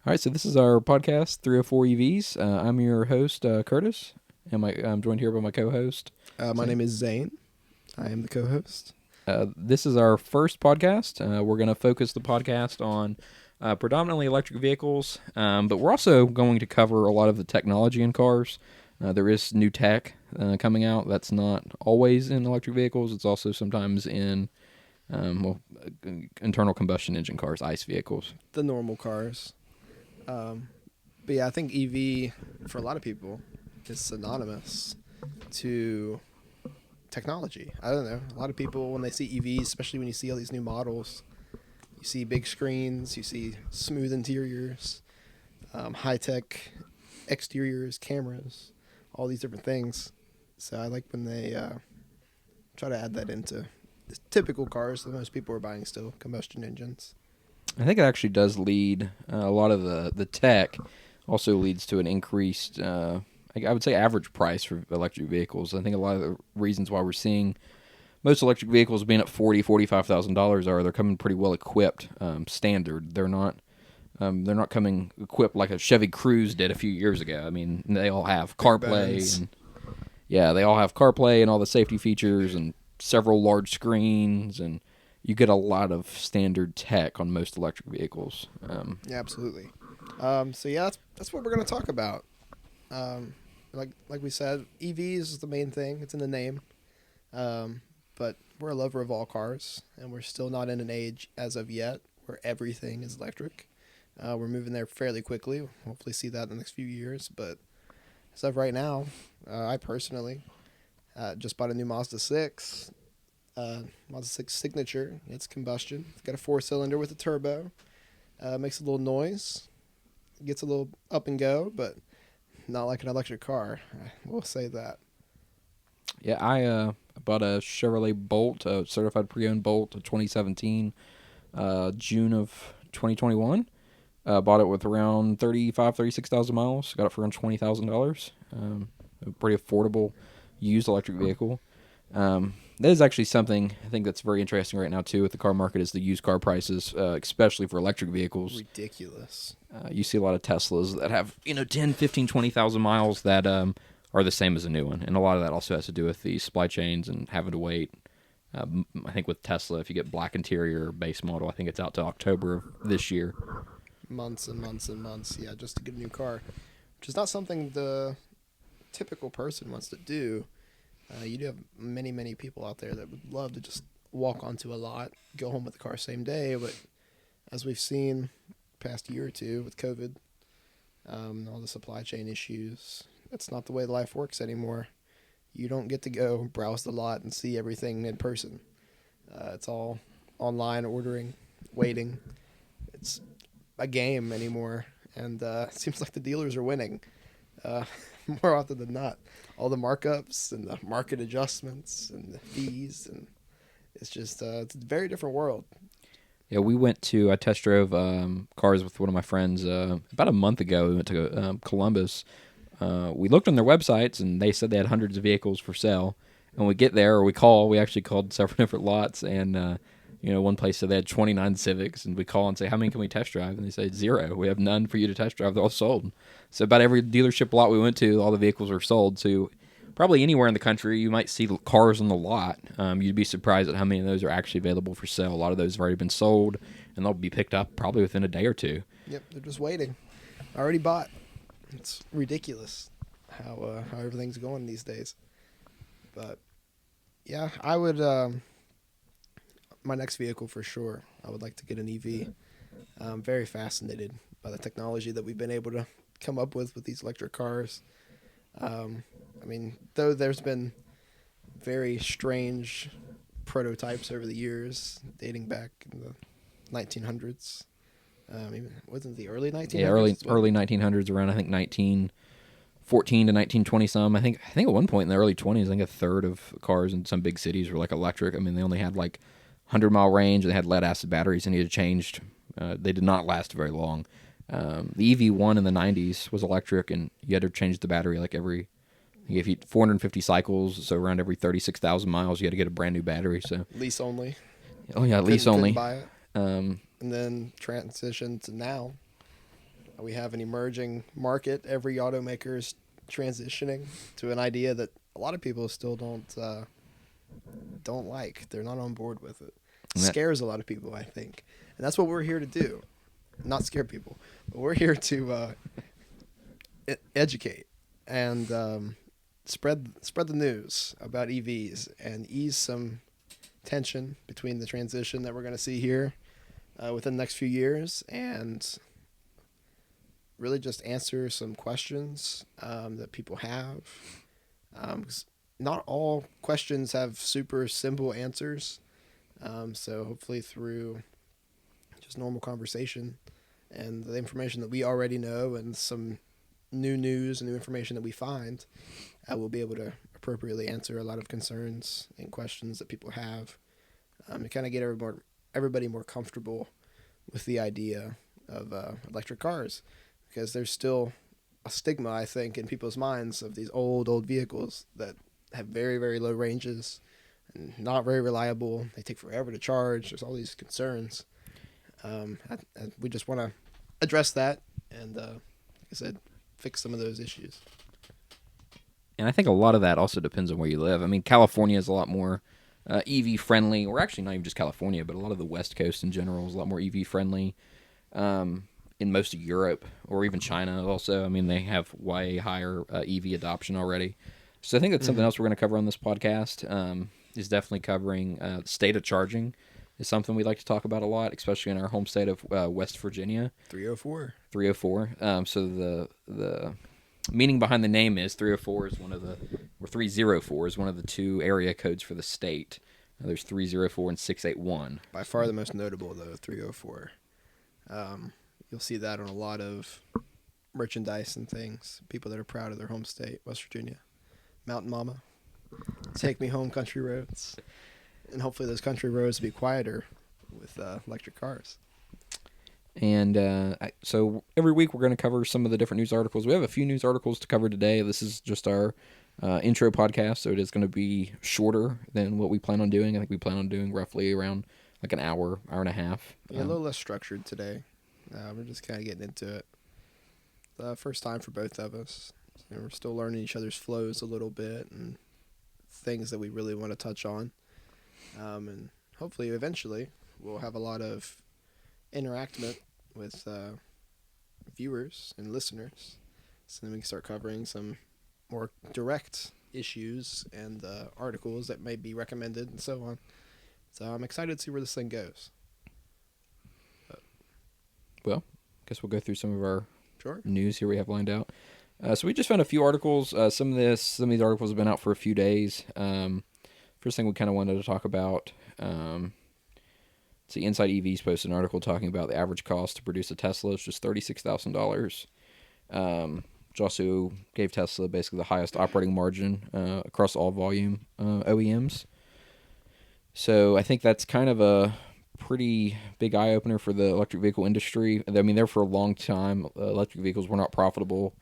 All right, so this is our podcast, 304 EVs. I'm your host, Curtis, and I'm joined here by my co-host. My name is Zane. I am the co-host. This is our first podcast. We're going to focus the podcast on predominantly electric vehicles, but we're also going to cover a lot of the technology in cars. There is new tech coming out that's not always in electric vehicles. It's also sometimes in internal combustion engine cars, ICE vehicles. The normal cars. But yeah, I think EV, for a lot of people, is synonymous to technology. I don't know. A lot of people, when they see EVs, especially when you see all these new models, you see big screens, you see smooth interiors, high-tech exteriors, cameras, all these different things. So I like when they try to add that into the typical cars that most people are buying still, combustion engines. I think it actually does lead a lot of the tech also leads to an increased, I would say, average price for electric vehicles. I think a lot of the reasons why we're seeing most electric vehicles being at $40,000-$45,000 are they're coming pretty well equipped, standard. They're not coming equipped like a Chevy Cruze did a few years ago. I mean, they all have CarPlay and they all have CarPlay and all the safety features and several large screens, and you get a lot of standard tech on most electric vehicles. Yeah, absolutely. So yeah, that's what we're gonna talk about. Like we said, EVs is the main thing. It's in the name. But we're a lover of all cars, and we're still not in an age as of yet where everything is electric. We're moving there fairly quickly. We'll hopefully see that in the next few years. But as of right now, I personally just bought a new Mazda 6. Mazda 6 Signature. It's combustion. It's got a 4-cylinder with a turbo. Makes a little noise. Gets a little up and go, but not like an electric car. I will say that. Yeah, I bought a Chevrolet Bolt, a certified pre-owned Bolt, a 2017, June of 2021. Bought it with around 36,000 miles. Got it for around $20,000. A pretty affordable used electric vehicle. That is actually something I think that's very interesting right now too with the car market is the used car prices, especially for electric vehicles. Ridiculous. You see a lot of Teslas that have 10, 15, 20,000 miles that are the same as a new one, and a lot of that also has to do with the supply chains and having to wait. I think with Tesla, if you get black interior base model, I think it's out to October of this year. Months and months and months, yeah, just to get a new car, which is not something the typical person wants to do. You do have many, many people out there that would love to just walk onto a lot, go home with the car same day, but as we've seen past year or two with COVID, all the supply chain issues, that's not the way life works anymore. You don't get to go browse the lot and see everything in person. It's all online ordering, waiting. It's a game anymore, and it seems like the dealers are winning more often than not. All the markups and the market adjustments and the fees, and it's just it's a very different world. Yeah, I test drove cars with one of my friends about a month ago. We went to Columbus. We looked on their websites, and they said they had hundreds of vehicles for sale. And we get there, or we actually called several different lots, and one place said they had 29 Civics, and we call and say, how many can we test drive? And they say, 0. We have none for you to test drive. They're all sold. So about every dealership lot we went to, all the vehicles were sold. So probably anywhere in the country, you might see cars on the lot. You'd be surprised at how many of those are actually available for sale. A lot of those have already been sold, and they'll be picked up probably within a day or two. Yep, they're just waiting. Already bought. It's ridiculous how everything's going these days. But yeah, I would my next vehicle for sure. I would like to get an EV. I'm very fascinated by the technology that we've been able to come up with these electric cars. I mean, though there's been very strange prototypes over the years, dating back in the 1900s. Even wasn't the early 1900s? Yeah, early 1900s, around I think 1914 to 1920 some. I think at one point in the early 20s, I think a third of cars in some big cities were like electric. I mean, they only had like 100-mile range, and they had lead acid batteries, and needed changed. They did not last very long. The EV1 in the 90s was electric, and you had to change the battery like every, if you 450 cycles, so around every 36,000 miles, you had to get a brand new battery. So lease only. Oh yeah, lease only. Couldn't buy it. And then transition to now. We have an emerging market. Every automaker is transitioning to an idea that a lot of people still don't like. They're not on board with it. It scares a lot of people, I think, and that's what we're here to do. Not scare people, but we're here to educate and spread the news about EVs and ease some tension between the transition that we're going to see here within the next few years, and really just answer some questions that people have. 'Cause not all questions have super simple answers. So hopefully through just normal conversation and the information that we already know and some new news and new information that we find, we'll be able to appropriately answer a lot of concerns and questions that people have, to kind of get everybody more comfortable with the idea of electric cars, because there's still a stigma, I think, in people's minds of these old vehicles that have very, very low ranges and not very reliable. They take forever to charge. There's all these concerns. We just want to address that and, like I said, fix some of those issues. And I think a lot of that also depends on where you live. I mean, California is a lot more EV friendly, or actually not even just California, but a lot of the West Coast in general is a lot more EV friendly. In most of Europe or even China also, I mean, they have way higher EV adoption already. So I think that's something else we're going to cover on this podcast. Is definitely covering state of charging is something we like to talk about a lot, especially in our home state of West Virginia. 304. 304. So the meaning behind the name is 304 is 304 is one of the two area codes for the state. There's 304 and 681. By far the most notable, though, 304. You'll see that on a lot of merchandise and things. People that are proud of their home state, West Virginia. Mountain Mama. Take me home, country roads. And hopefully those country roads will be quieter with electric cars. And so every week we're going to cover some of the different news articles. We have a few news articles to cover today. This is just our intro podcast, so it is going to be shorter than what we plan on doing. I think we plan on doing roughly around like an hour and a half. Yeah, a little less structured today. We're just kind of getting into it. The first time for both of us. So we're still learning each other's flows a little bit and things that we really want to touch on. And hopefully eventually we'll have a lot of interaction with viewers and listeners, so then we can start covering some more direct issues and articles that may be recommended and so on. So I'm excited to see where this thing goes. Well, I guess we'll go through some of our Sure. news here we have lined out. So we just found a few articles. Some of these articles have been out for a few days. First thing we kind of wanted to talk about, see, Inside EVs posted an article talking about the average cost to produce a Tesla is just $36,000. Which also gave Tesla basically the highest operating margin across all volume OEMs. So I think that's kind of a pretty big eye-opener for the electric vehicle industry. I mean, there for a long time, electric vehicles were not profitable,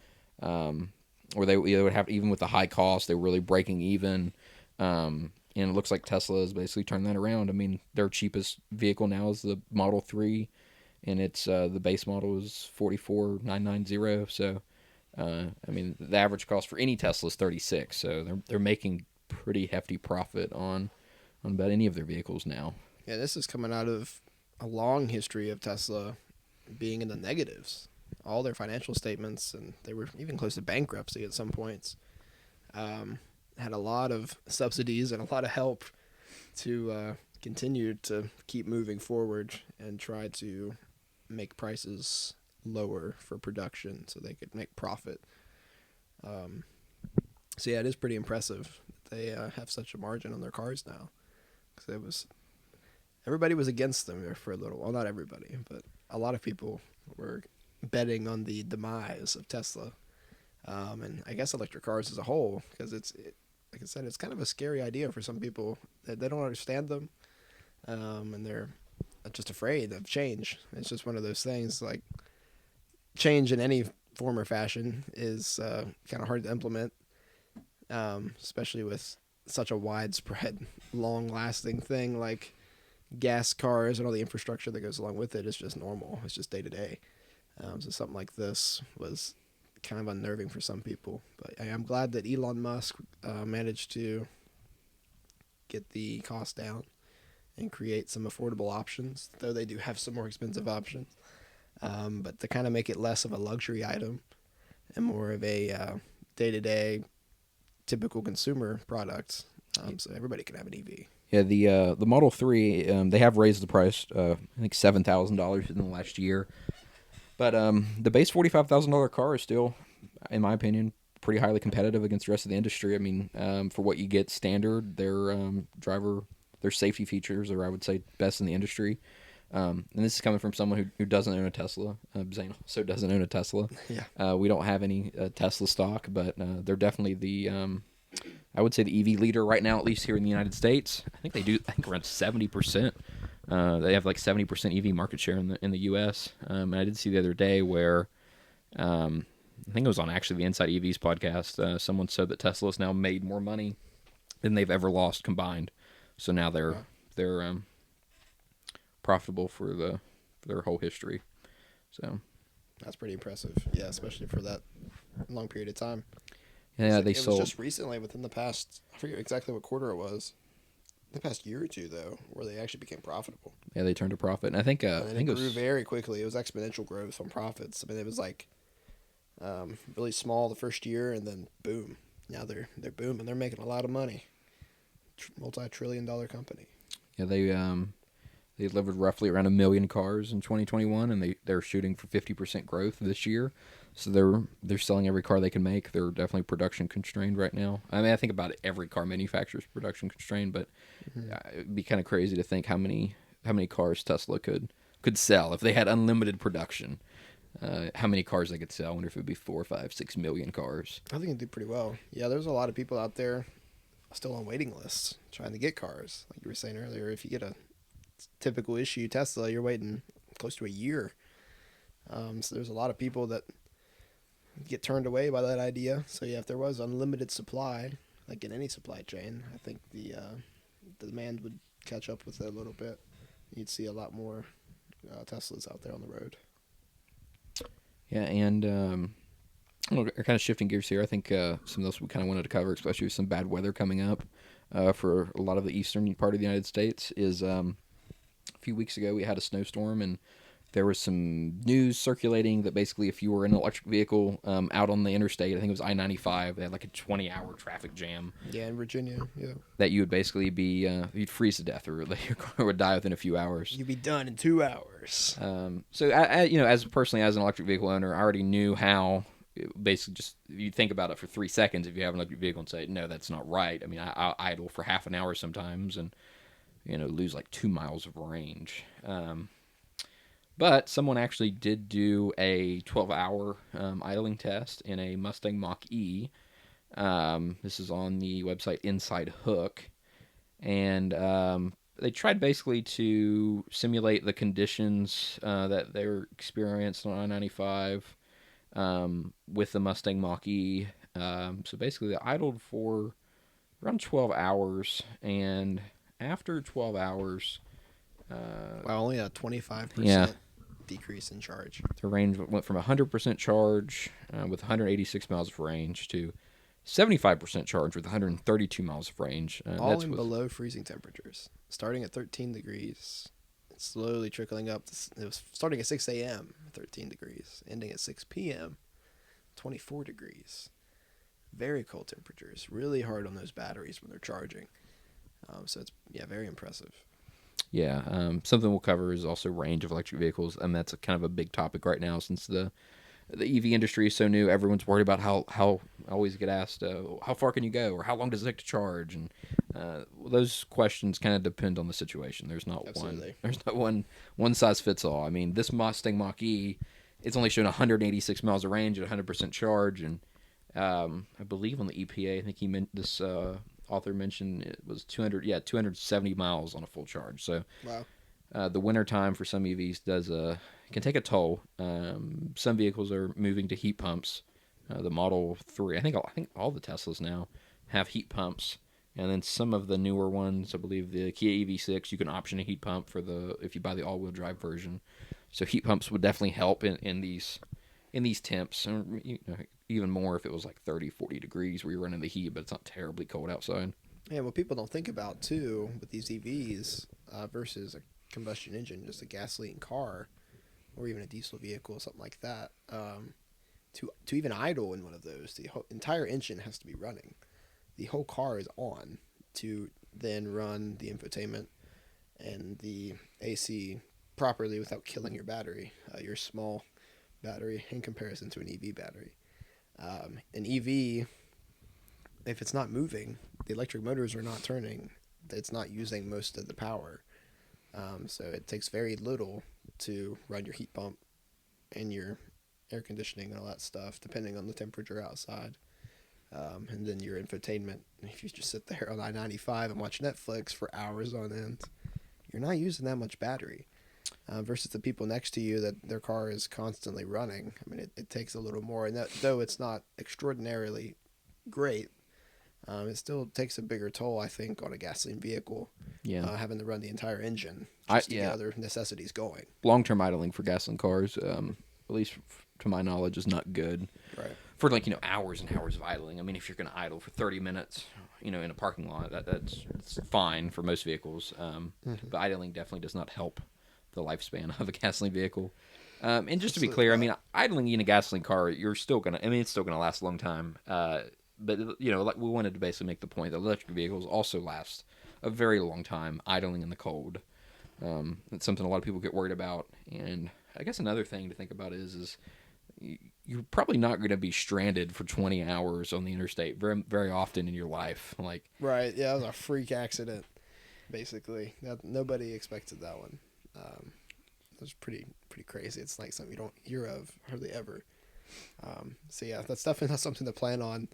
or they would have, even with the high cost, they were really breaking even. And it looks like Tesla has basically turned that around. I mean, their cheapest vehicle now is the Model 3, and it's the base model is $44,990. So, I mean, the average cost for any Tesla is $36. So they're making pretty hefty profit on about any of their vehicles now. Yeah, this is coming out of a long history of Tesla being in the negatives. All their financial statements, and they were even close to bankruptcy at some points, had a lot of subsidies and a lot of help to continue to keep moving forward and try to make prices lower for production so they could make profit. So yeah, it is pretty impressive that they have such a margin on their cars now. Because everybody was against them there for a little while. Not everybody, but a lot of people were betting on the demise of Tesla. And I guess electric cars as a whole, because like I said, it's kind of a scary idea for some people that they don't understand them, and they're just afraid of change. It's just one of those things, like change in any form or fashion is kind of hard to implement, especially with such a widespread, long-lasting thing like gas cars and all the infrastructure that goes along with it is just normal. It's just day to day. So something like this was kind of unnerving for some people. But I'm glad that Elon Musk managed to get the cost down and create some affordable options, though they do have some more expensive options. But to kind of make it less of a luxury item and more of a day-to-day typical consumer product, so everybody can have an EV. Yeah, the Model 3, they have raised the price, I think $7,000 in the last year. But the base $45,000 car is still, in my opinion, pretty highly competitive against the rest of the industry. I mean, for what you get standard, their safety features are, I would say, best in the industry. And this is coming from someone who doesn't own a Tesla. Zane also doesn't own a Tesla. Yeah. We don't have any Tesla stock, but they're definitely I would say the EV leader right now, at least here in the United States. I think they do. I think around 70%. They have like 70% EV market share in the U.S. I did see the other day where, I think it was on actually the Inside EVs podcast. Someone said that Tesla's now made more money than they've ever lost combined. So now they're profitable for their whole history. So That's pretty impressive. Yeah, especially for that long period of time. yeah, It they was sold. just recently, within the past, I forget exactly what quarter it was, the past year or two, though, where they actually became profitable. Yeah, they turned a profit, and I think And I it think it grew was very quickly. It was exponential growth on profits. I mean, it was like really small the first year, and then boom. Now they're booming. They're making a lot of money. Multi-trillion-dollar company. yeah they delivered roughly around 1 million cars in 2021, and they're shooting for 50% growth this year. So they're selling every car they can make. They're definitely production constrained right now. I mean, I think about it, every car manufacturer is production constrained, but it'd be kind of crazy to think how many cars Tesla could sell if they had unlimited production. How many cars they could sell? I wonder if it would be 4, 5, 6 million cars. I think it'd do pretty well. Yeah, there's a lot of people out there still on waiting lists trying to get cars. Like you were saying earlier, if you get a typical issue Tesla, you're waiting close to a year. So there's a lot of people that get turned away by that idea. So yeah, if there was unlimited supply, like in any supply chain, I think the demand would catch up with it a little bit. You'd see a lot more Teslas out there on the road. Yeah, and we're kind of shifting gears here. I think some of those we kind of wanted to cover, especially with some bad weather coming up for a lot of the eastern part of the United States, is a few weeks ago we had a snowstorm, and there was some news circulating that basically if you were in an electric vehicle out on the interstate, I think it was I-95, they had like a 20-hour traffic jam. Yeah, in Virginia, yeah. That you would basically be, you'd freeze to death, or your car would die within a few hours. You'd be done in 2 hours. So as personally as an electric vehicle owner, I already knew how. Basically, just you think about it for 3 seconds if you have an electric vehicle and say, no, that's not right. I mean, I idle for half an hour sometimes and lose like 2 miles of range. But someone actually did do a 12-hour idling test in a Mustang Mach-E. This is on the website Inside Hook, and they tried basically to simulate the conditions that they were experienced on I-95 with the Mustang Mach-E. So basically, they idled for around 12 hours, and after 12 hours, Wow, only a 25% Yeah. decrease in charge. the range went from 100% charge with 186 miles of range to 75% charge with 132 miles of range. All That's in with, below freezing temperatures. Starting at 13 degrees, it's slowly trickling up. It was starting at 6 a.m., 13 degrees, ending at 6 p.m., 24 degrees. Very cold temperatures. Really hard on those batteries when they're charging. So it's, very impressive. Yeah, something we'll cover is also range of electric vehicles, and that's kind of a big topic right now since the EV industry is so new. Everyone's worried about how I always get asked, how far can you go, or how long does it take to charge, and those questions kind of depend on the situation. There's not Absolutely. one size fits all. I mean, this Mustang Mach-E, it's only showing 186 miles of range at 100% charge, and I believe on the EPA, I think this author mentioned it was 270 miles on a full charge. So Wow. the winter time for some EVs can take a toll. Some vehicles are moving to heat pumps. The Model 3, I think all the Teslas now have heat pumps, and then some of the newer ones, I believe the Kia EV6, you can option a heat pump if you buy the all-wheel drive version. So heat pumps would definitely help in these temps, and even more if it was like 30, 40 degrees where you're running the heat, but it's not terribly cold outside. And what people don't think about too with these EVs versus a combustion engine, just a gasoline car, or even a diesel vehicle, something like that. To even idle in one of those, the entire engine has to be running. The whole car is on to then run the infotainment and the AC properly without killing your battery, your small battery in comparison to an EV battery. An EV, if it's not moving, the electric motors are not turning. It's not using most of the power. So it takes very little to run your heat pump and your air conditioning and all that stuff, depending on the temperature outside. And then your infotainment. If you just sit there on I-95 and watch Netflix for hours on end, you're not using that much battery. Versus the people next to you that their car is constantly running. I mean, it takes a little more. And though it's not extraordinarily great, it still takes a bigger toll, I think, on a gasoline vehicle. Yeah. Having to run the entire engine just to yeah. get other necessities going. Long-term idling for gasoline cars, at least to my knowledge, is not good. Right. For like hours and hours of idling. I mean, if you're going to idle for 30 minutes, in a parking lot, that's fine for most vehicles. But idling definitely does not help the lifespan of a gasoline vehicle. And just to be clear, I mean, idling in a gasoline car, you're still gonna. I mean, it's still gonna last a long time. But like we wanted to basically make the point that electric vehicles also last a very long time idling in the cold. It's something a lot of people get worried about. And I guess another thing to think about is you're probably not going to be stranded for 20 hours on the interstate very, very often in your life. Like, right. Yeah, it was a freak accident, basically. Nobody expected that one. It was pretty crazy. It's like something you don't hear of hardly ever. So yeah, that's definitely not something to plan on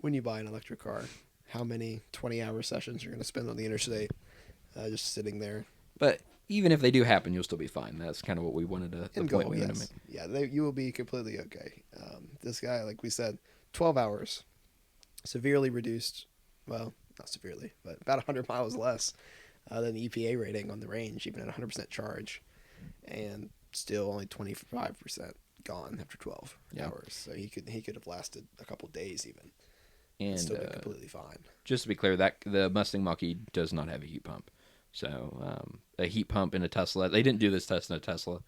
when you buy an electric car. How many 20-hour sessions you're going to spend on the interstate just sitting there. But even if they do happen, you'll still be fine. That's kind of what we wanted to. And goal, yes. Yeah, you will be completely okay. This guy, like we said, 12 hours, severely reduced. Well, not severely, but about 100 miles less than the EPA rating on the range, even at 100% charge, and still only 25% gone after 12 hours. So he could have lasted a couple days even, and still been completely fine. Just to be clear, that the Mustang Mach-E does not have a heat pump. So a heat pump in a Tesla. They didn't do this test in a Tesla,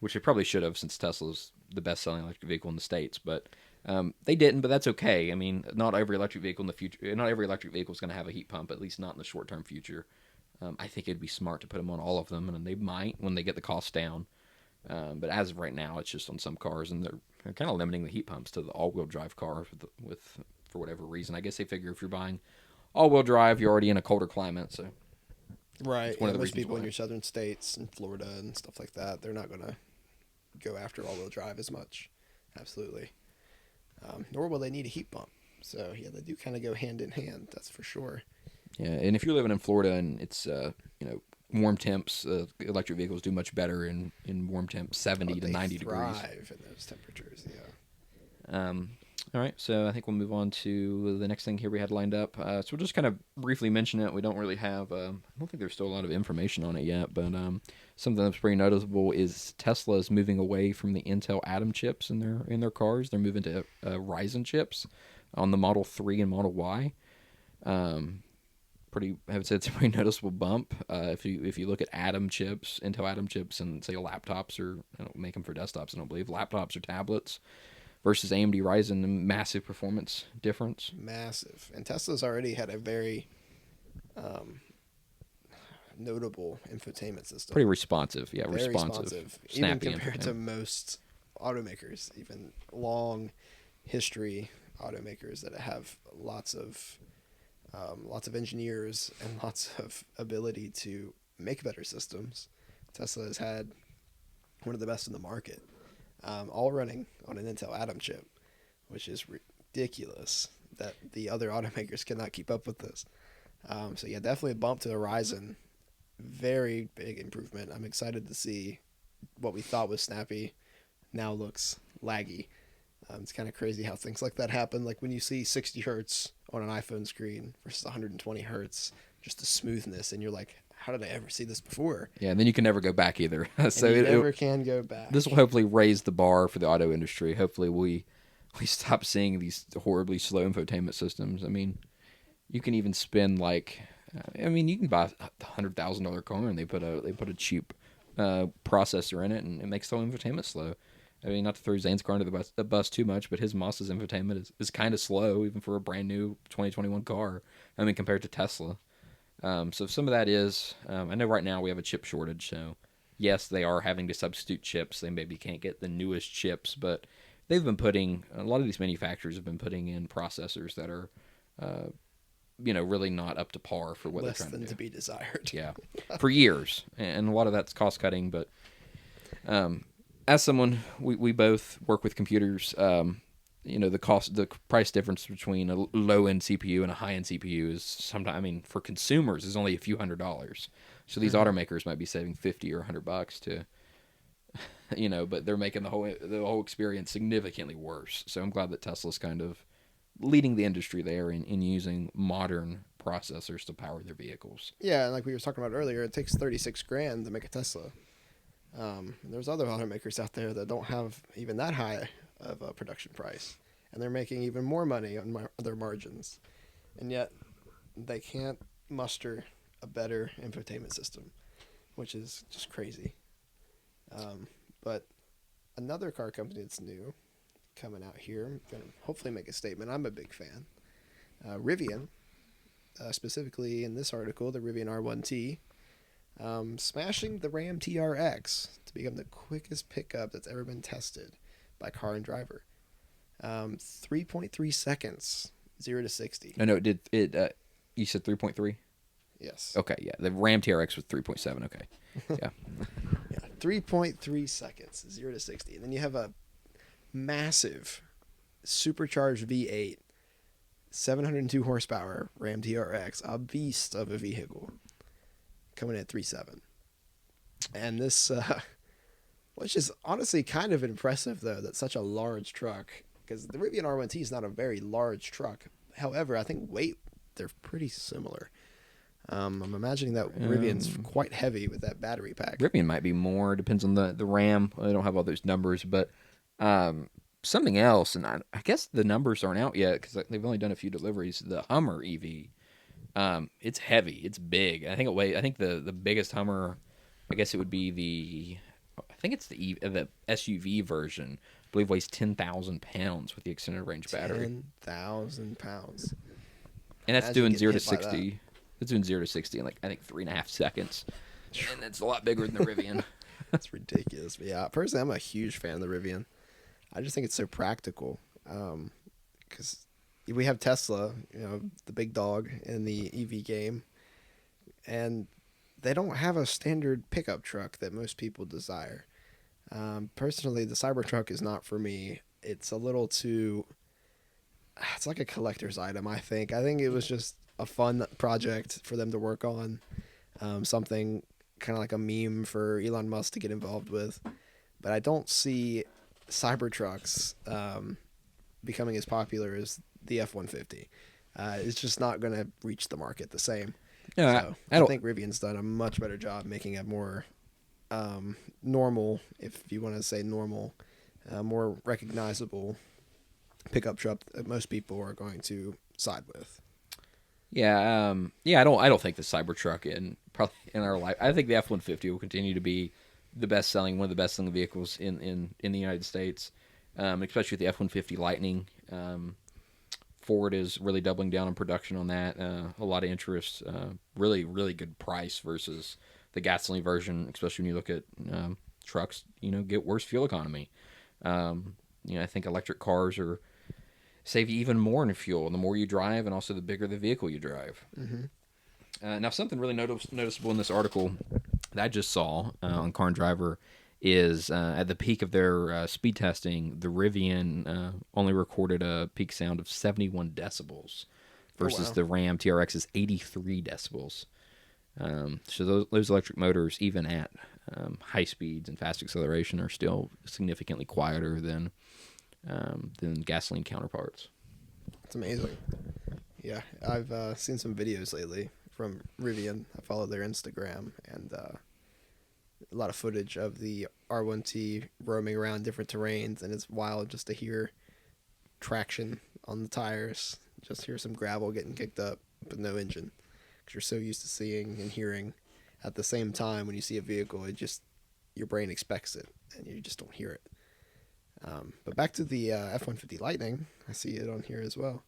which they probably should have, since Tesla's the best-selling electric vehicle in the States. But they didn't. But that's okay. I mean, not every electric vehicle in the future, not every electric vehicle is going to have a heat pump. At least not in the short-term future. I think it'd be smart to put them on all of them, and they might when they get the cost down. But as of right now, it's just on some cars, and they're kind of limiting the heat pumps to the all-wheel drive car for whatever reason. I guess they figure if you're buying all-wheel drive, you're already in a colder climate, so. Right. One of the most people in your southern states and Florida and stuff like that, they're not going to go after all-wheel drive as much. Absolutely. Nor will they need a heat pump. So, yeah, they do kind of go hand in hand. That's for sure. Yeah, and if you're living in Florida and it's, warm temps, electric vehicles do much better in warm temps, 70 to 90 degrees. They thrive in those temperatures, yeah. All right, so I think we'll move on to the next thing here we had lined up. So we'll just kind of briefly mention it. We don't really have, I don't think there's still a lot of information on it yet, but something that's pretty noticeable is Tesla is moving away from the Intel Atom chips in their cars. They're moving to Ryzen chips on the Model 3 and Model Y. I would say it's a pretty noticeable bump. If you look at Atom chips, Intel Atom chips, and say laptops, or I don't make them for desktops, I don't believe, laptops or tablets, versus AMD Ryzen, a massive performance difference. Massive. And Tesla's already had a very notable infotainment system. Pretty responsive, yeah, very responsive. Snappy, even compared to most automakers, even long history automakers that have lots of engineers and lots of ability to make better systems. Tesla has had one of the best in the market. All running on an Intel Atom chip, which is ridiculous that the other automakers cannot keep up with this. So yeah, definitely a bump to the Ryzen. Very big improvement. I'm excited to see what we thought was snappy now looks laggy. It's kind of crazy how things like that happen. Like when you see 60 hertz on an iPhone screen versus 120 hertz, just the smoothness, and you're like, how did I ever see this before? Yeah, and then you can never go back either. So And you never can go back. this will hopefully raise the bar for the auto industry. Hopefully we stop seeing these horribly slow infotainment systems. I mean, you can even spend like, you can buy $100,000 car and they put a cheap processor in it and it makes the whole infotainment slow. I mean, not to throw Zane's car under the bus too much, but his Moss's infotainment is kind of slow even for a brand new 2021 car. I mean, compared to Tesla. So some of that is, I know right now we have a chip shortage, so yes, they are having to substitute chips. They maybe can't get the newest chips, but a lot of these manufacturers have been putting in processors that are, really not up to par for what Less they're trying than to do. to be desired. Yeah, for years, and a lot of that's cost cutting. But as someone, we both work with computers. The price difference between a low end CPU and a high end CPU is sometimes, for consumers, is only a few $100s. So these automakers might be saving $50 or $100 to, but they're making the whole experience significantly worse. So I'm glad that Tesla's kind of leading the industry there in using modern processors to power their vehicles. Yeah, and like we were talking about earlier, it takes $36,000 to make a Tesla. There's other automakers out there that don't have even that high of a production price, and they're making even more money on their margins, and yet they can't muster a better infotainment system, which is just crazy. But another car company that's new, coming out here, I'm going to hopefully make a statement. I'm a big fan. Rivian, specifically in this article, the Rivian R1T, smashing the Ram TRX to become the quickest pickup that's ever been tested by Car and Driver. 3.3 seconds, 0 to 60. No, you said 3.3? Yes. Okay, yeah. The Ram TRX was 3.7. Okay, yeah. Yeah, 3.3 seconds, 0 to 60. And then you have a massive supercharged V8, 702 horsepower Ram TRX, a beast of a vehicle, coming in at 3.7. And this, which is honestly kind of impressive, though, that such a large truck, because the Rivian R1T is not a very large truck. However, I think weight, they're pretty similar. I'm imagining that Rivian's quite heavy with that battery pack. Rivian might be more. Depends on the Ram. I don't have all those numbers, but something else, and I guess the numbers aren't out yet because they've only done a few deliveries. The Hummer EV, it's heavy. It's big. I think the biggest Hummer, I guess it would be the SUV version. I believe weighs 10,000 pounds with the extended range battery. 10,000 pounds. And that's Imagine doing getting 0 to hit by that. 60. It's doing 0 to 60 in I think 3.5 seconds. And it's a lot bigger than the Rivian. That's ridiculous. But yeah, personally, I'm a huge fan of the Rivian. I just think it's so practical. Because we have Tesla, the big dog in the EV game, and they don't have a standard pickup truck that most people desire. Personally, the Cybertruck is not for me. It's a little too... It's like a collector's item, I think. I think it was just a fun project for them to work on. Something kind of like a meme for Elon Musk to get involved with. But I don't see Cybertrucks becoming as popular as the F-150. It's just not going to reach the market the same. No, So I think Rivian's done a much better job making a more normal, if you want to say normal, more recognizable pickup truck that most people are going to side with. Yeah, I don't think the Cybertruck in our life. I think the F-150 will continue to be one of the best selling vehicles in the United States, especially with the F-150 Lightning. Ford is really doubling down on production on that. A lot of interest. Really, really good price versus the gasoline version, especially when you look at trucks. Get worse fuel economy. I think electric cars save you even more in fuel the more you drive, and also the bigger the vehicle you drive. Mm-hmm. Now, something really noticeable in this article that I just saw on Car and Driver is at the peak of their speed testing, the Rivian only recorded a peak sound of 71 decibels versus the Ram TRX's 83 decibels. So those electric motors, even at high speeds and fast acceleration, are still significantly quieter than gasoline counterparts. It's amazing. Yeah, I've seen some videos lately from Rivian. I follow their Instagram, and a lot of footage of the R1T roaming around different terrains, and it's wild just to hear traction on the tires. Just hear some gravel getting kicked up, but no engine, because you're so used to seeing and hearing at the same time. When you see a vehicle, it just, your brain expects it, and you just don't hear it. But back to the F-150 Lightning, I see it on here as well.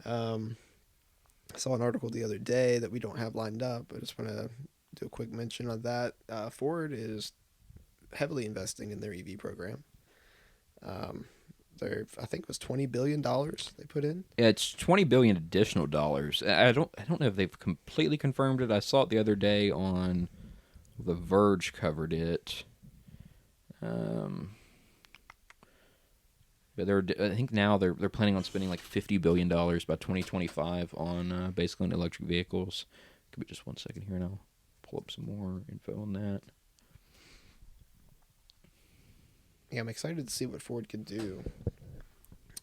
I saw an article the other day that we don't have lined up. I just want to do a quick mention on that. Ford is heavily investing in their EV program. I think it was $20 billion they put in. Yeah, it's $20 billion additional dollars. I don't know if they've completely confirmed it. I saw it the other day on The Verge covered it. But I think now they're planning on spending like $50 billion by 2025 on basically on electric vehicles. Give me just 1 second here, and I'll pull up some more info on that. Yeah, I'm excited to see what Ford can do.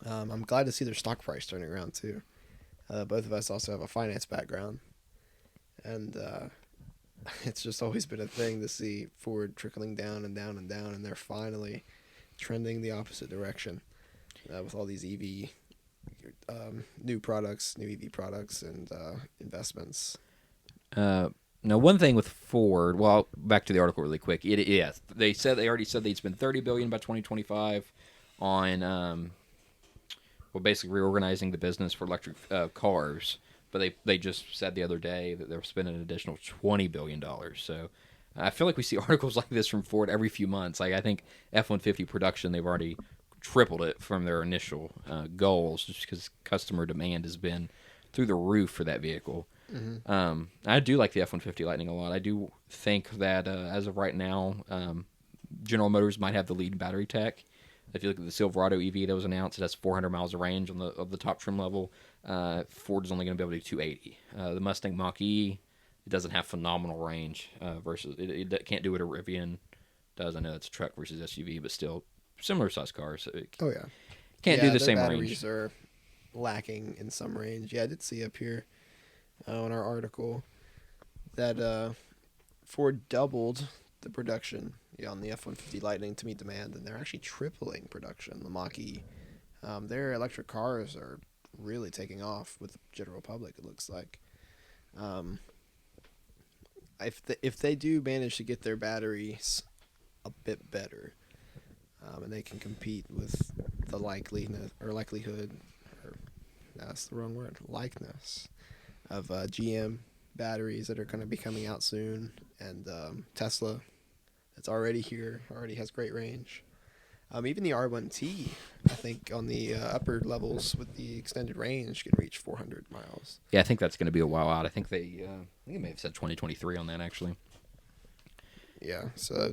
I'm glad to see their stock price turning around too. Both of us also have a finance background, and it's just always been a thing to see Ford trickling down and down and down, and they're finally trending the opposite direction with all these EV new EV products, and investments. Now, one thing with Ford. Well, back to the article really quick. Yes, they already said they'd spend $30 billion by 2025 on basically reorganizing the business for electric cars. But they just said the other day that they're spending an additional $20 billion. So I feel like we see articles like this from Ford every few months. Like, I think F-150 production, they've already tripled it from their initial goals, just because customer demand has been through the roof for that vehicle. Mm-hmm. I do like the F-150 Lightning a lot. I do think that as of right now, General Motors might have the lead battery tech. If you look at the Silverado EV that was announced, it has 400 miles of range of the top trim level. Ford is only going to be able to do 280. The Mustang Mach-E, it doesn't have phenomenal range versus it can't do what a Rivian does. I know it's a truck versus SUV, but still similar size cars. So can't do the same range. Batteries are lacking in some range. Yeah, I did see up here on our article that Ford doubled the production on the F-150 Lightning to meet demand, and they're actually tripling production. The Mach-E, their electric cars are really taking off with the general public, it looks like. If they do manage to get their batteries a bit better, and they can compete with the likeness of GM batteries that are going to be coming out soon, and Tesla that's already here, already has great range. Even the R1T, I think, on the upper levels with the extended range can reach 400 miles. Yeah, I think that's going to be a while out. I think they may have said 2023 on that, actually. Yeah, so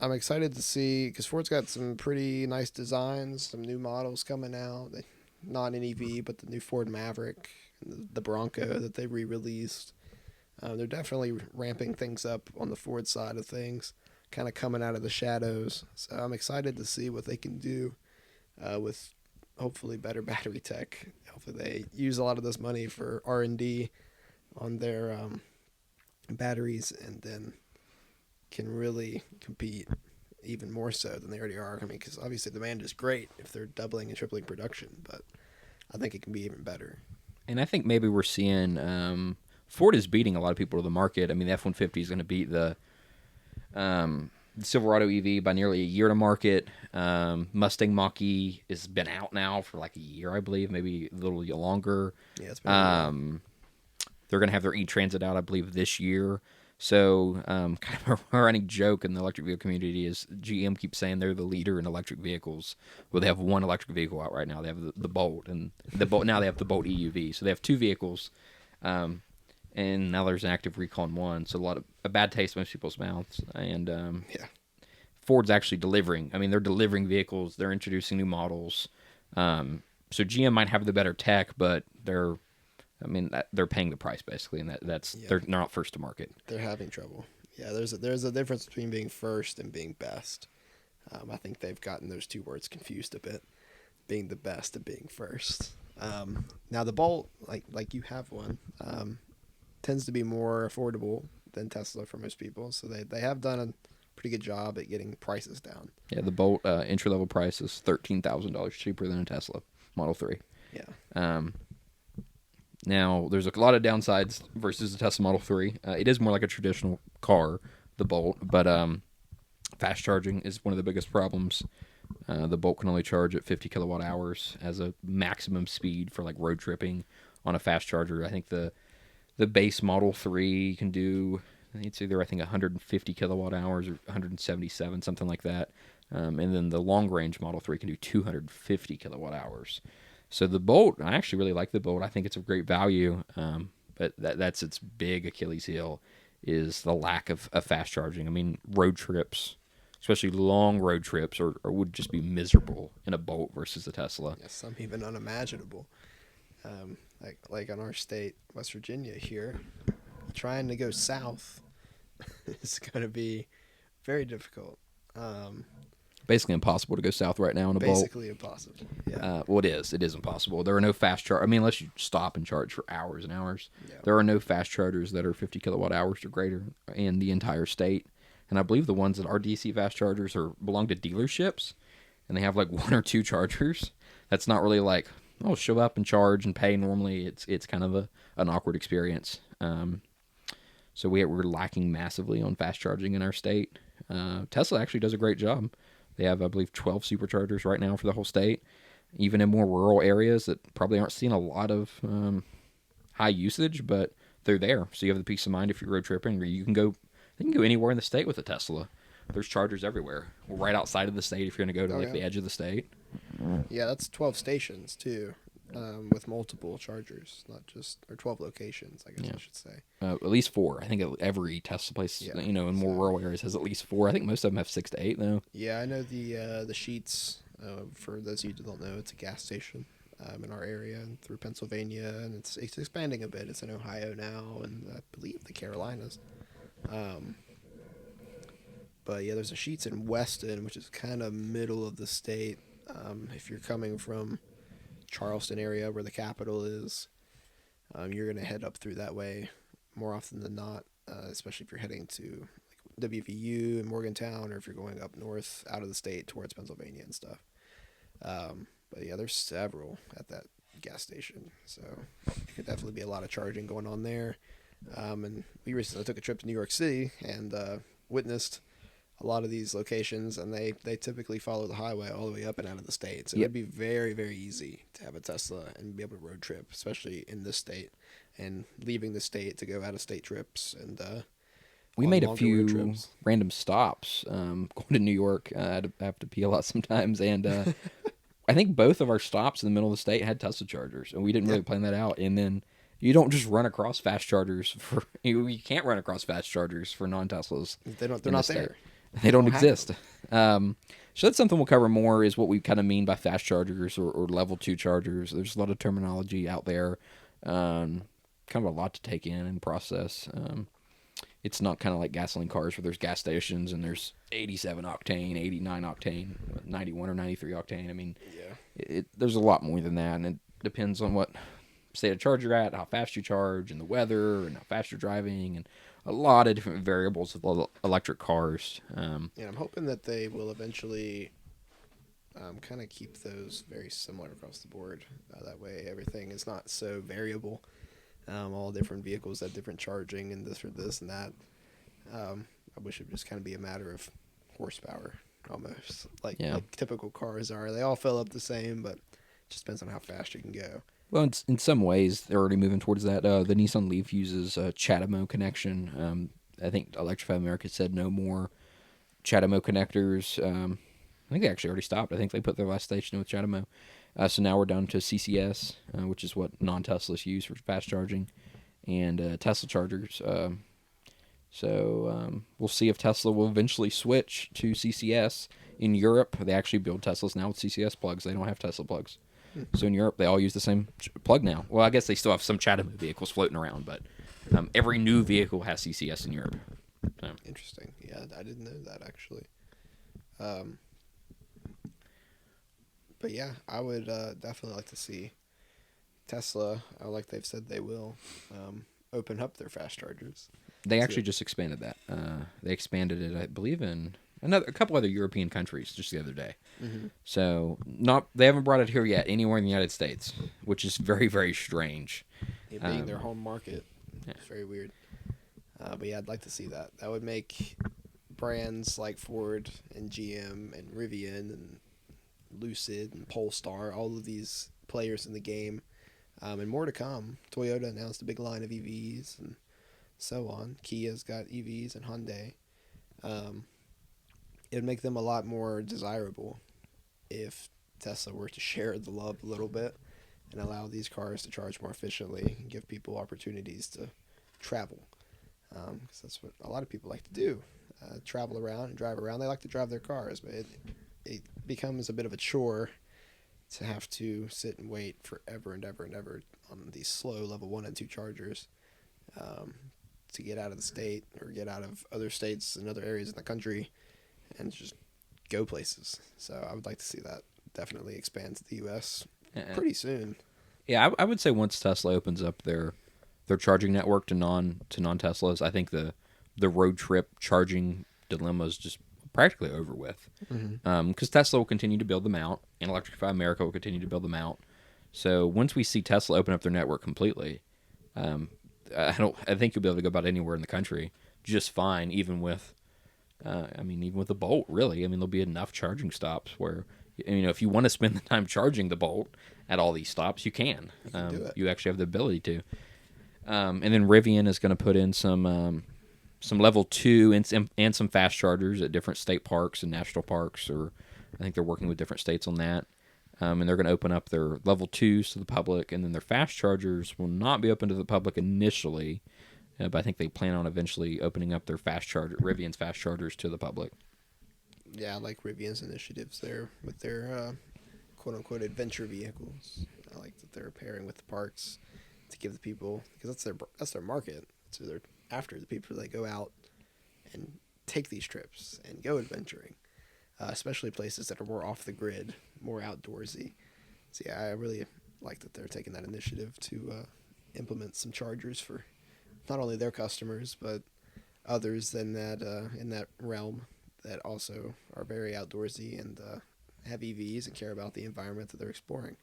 I'm excited to see, because Ford's got some pretty nice designs, some new models coming out. Not an EV, but the new Ford Maverick, the Bronco that they re-released. They're definitely ramping things up on the Ford side of things, kind of coming out of the shadows. So I'm excited to see what they can do with hopefully better battery tech. Hopefully they use a lot of this money for R&D on their batteries, and then can really compete even more so than they already are. I mean, because obviously demand is great if they're doubling and tripling production, but I think it can be even better. And I think maybe we're seeing Ford is beating a lot of people to the market. I mean, the F-150 is going to beat the Silverado EV by nearly a year to market. Mustang Mach-E has been out now for like a year, I believe, maybe a little longer. Yeah, it's been they're going to have their E-Transit out, I believe, this year. So kind of a running joke in the electric vehicle community is GM keeps saying they're the leader in electric vehicles. Well, they have one electric vehicle out right now. They have the Bolt, and now they have the Bolt EUV. So they have two vehicles, and now there's an active recall on one. So a bad taste in most people's mouths. And Ford's actually delivering. I mean, they're delivering vehicles. They're introducing new models. So GM might have the better tech, but they're paying the price basically, and they're not first to market. They're having trouble. Yeah, there's a difference between being first and being best. I think they've gotten those two words confused a bit, being the best and being first. Now the Bolt, like you have one, tends to be more affordable than Tesla for most people. So they have done a pretty good job at getting prices down. Yeah, the Bolt entry level price is $13,000 cheaper than a Tesla Model 3. Yeah. Now, there's a lot of downsides versus the Tesla Model 3. It is more like a traditional car, the Bolt, but fast charging is one of the biggest problems. The Bolt can only charge at 50 kilowatt hours as a maximum speed for like road tripping on a fast charger. I think the base Model 3 can do, it's either I think 150 kilowatt hours or 177, something like that. And then the long range Model 3 can do 250 kilowatt hours. So the Bolt, I actually really like the Bolt. I think it's a great value, but that's its big Achilles heel is the lack of fast charging. I mean, road trips, especially long road trips, or would just be miserable in a Bolt versus a Tesla. Yeah, some even unimaginable. Like on our state, West Virginia here, trying to go south is going to be very difficult. Basically impossible to go south right now in a Bolt. Basically impossible. Yeah. Well, it is. It is impossible. There are no fast charge. I mean, unless you stop and charge for hours and hours. Yeah. There are no fast chargers that are 50 kilowatt hours or greater in the entire state. And I believe the ones that are DC fast chargers belong to dealerships, and they have like one or two chargers. That's not really like, oh, show up and charge and pay normally. It's kind of an awkward experience. So we're lacking massively on fast charging in our state. Tesla actually does a great job. They have, I believe, 12 superchargers right now for the whole state, even in more rural areas that probably aren't seeing a lot of high usage, but they're there. So you have the peace of mind if you're road tripping, or you can go anywhere in the state with a Tesla. There's chargers everywhere, right outside of the state if you're going to go to the edge of the state. Yeah, that's 12 stations too, with multiple chargers, not just, or 12 locations, I guess I should say. At least 4. I think every Tesla place, in more rural areas has at least 4. I think most of them have 6 to 8 though. Yeah, I know the Sheets. For those of you who don't know, it's a gas station in our area and through Pennsylvania, and it's expanding a bit. It's in Ohio now, and I believe the Carolinas. But yeah, there's a Sheets in Weston, which is kind of middle of the state. If you're coming from Charleston area where the capital is, you're going to head up through that way more often than not, especially if you're heading to like WVU and Morgantown, or if you're going up north out of the state towards Pennsylvania and stuff. But yeah, there's several at that gas station, so there could definitely be a lot of charging going on there. And we recently took a trip to New York City and witnessed a lot of these locations, and they typically follow the highway all the way up and out of the state. So it'd be very, very easy to have a Tesla and be able to road trip, especially in this state, and leaving the state to go out of state trips. And we made a few random stops going to New York. I have to pee a lot sometimes, and I think both of our stops in the middle of the state had Tesla chargers, and we didn't really plan that out. And then you don't just run across fast chargers you can't run across fast chargers for non-Teslas. They're not there. They don't exist. So that's something we'll cover more, is what we kind of mean by fast chargers or level 2 chargers. There's a lot of terminology out there, kind of a lot to take in and process. It's not kind of like gasoline cars where there's gas stations and there's 87 octane, 89 octane, 91 or 93 octane. I mean, there's a lot more than that, and it depends on what state of charge you're at, how fast you charge, and the weather, and how fast you're driving, and a lot of different variables with electric cars. And I'm hoping that they will eventually kind of keep those very similar across the board. That way everything is not so variable. All different vehicles have different charging and this and that. I wish it would just kind of be a matter of horsepower almost. Like typical cars are. They all fill up the same, but it just depends on how fast you can go. Well, in some ways, they're already moving towards that. The Nissan Leaf uses a CHAdeMO connection. I think Electrify America said no more CHAdeMO connectors. I think they actually already stopped. I think they put their last station with CHAdeMO. So now we're down to CCS, which is what non-Teslas use for fast charging, and Tesla chargers. So we'll see if Tesla will eventually switch to CCS. In Europe, they actually build Teslas now with CCS plugs. They don't have Tesla plugs. So in Europe, they all use the same plug now. Well, I guess they still have some CHAdeMO vehicles floating around, but every new vehicle has CCS in Europe. So. Interesting. Yeah, I didn't know that, actually. But yeah, I would definitely like to see Tesla, like they've said they will, open up their fast chargers. They to- actually just expanded that. They expanded it, I believe, in a couple other European countries just the other day. Mhm. So they haven't brought it here yet anywhere in the United States, which is very, very strange. It being their home market. It's very weird. But yeah, I'd like to see that. That would make brands like Ford and GM and Rivian and Lucid and Polestar, all of these players in the game, and more to come. Toyota announced a big line of EVs and so on. Kia's got EVs and Hyundai. It would make them a lot more desirable if Tesla were to share the love a little bit and allow these cars to charge more efficiently and give people opportunities to travel. Because that's what a lot of people like to do, travel around and drive around. They like to drive their cars, but it becomes a bit of a chore to have to sit and wait forever and ever and ever on these slow level 1 and 2 chargers to get out of the state or get out of other states and other areas in the country and just go places. So I would like to see that definitely expand to the U.S. pretty soon. Yeah, I would say once Tesla opens up their charging network to non Teslas, I think the road trip charging dilemma is just practically over with. Because Tesla will continue to build them out, and Electrify America will continue to build them out. So once we see Tesla open up their network completely, I think you'll be able to go about anywhere in the country just fine, even with the Bolt. Really, there'll be enough charging stops where if you want to spend the time charging the Bolt at all these stops, you can. Do it. You actually have the ability to. And then Rivian is going to put in some level 2 and some fast chargers at different state parks and national parks, or I think they're working with different states on that. And they're going to open up their level 2s to the public, and then their fast chargers will not be open to the public initially, but I think they plan on eventually opening up their Rivian's fast chargers to the public. Yeah, I like Rivian's initiatives there with their quote-unquote adventure vehicles. I like that they're pairing with the parks to give the people, because that's their market. So they're after the people that go out and take these trips and go adventuring, especially places that are more off the grid, more outdoorsy. So yeah, I really like that they're taking that initiative to implement some chargers for not only their customers but others in that realm that also are very outdoorsy and have EVs and care about the environment that they're exploring.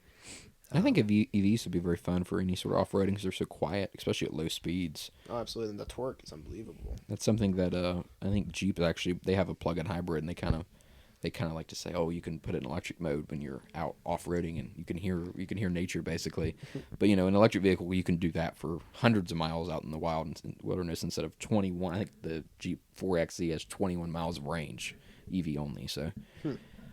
I think EVs would be very fun for any sort of off-roading because they're so quiet, especially at low speeds. Oh, absolutely. And the torque is unbelievable. That's something that I think Jeep actually, they have a plug-in hybrid, and they kind of like to say, oh, you can put it in electric mode when you're out off-roading and you can hear nature basically. But an electric vehicle, you can do that for hundreds of miles out in the wild and wilderness instead of 21. I think the Jeep 4XE has 21 miles of range, EV only. So.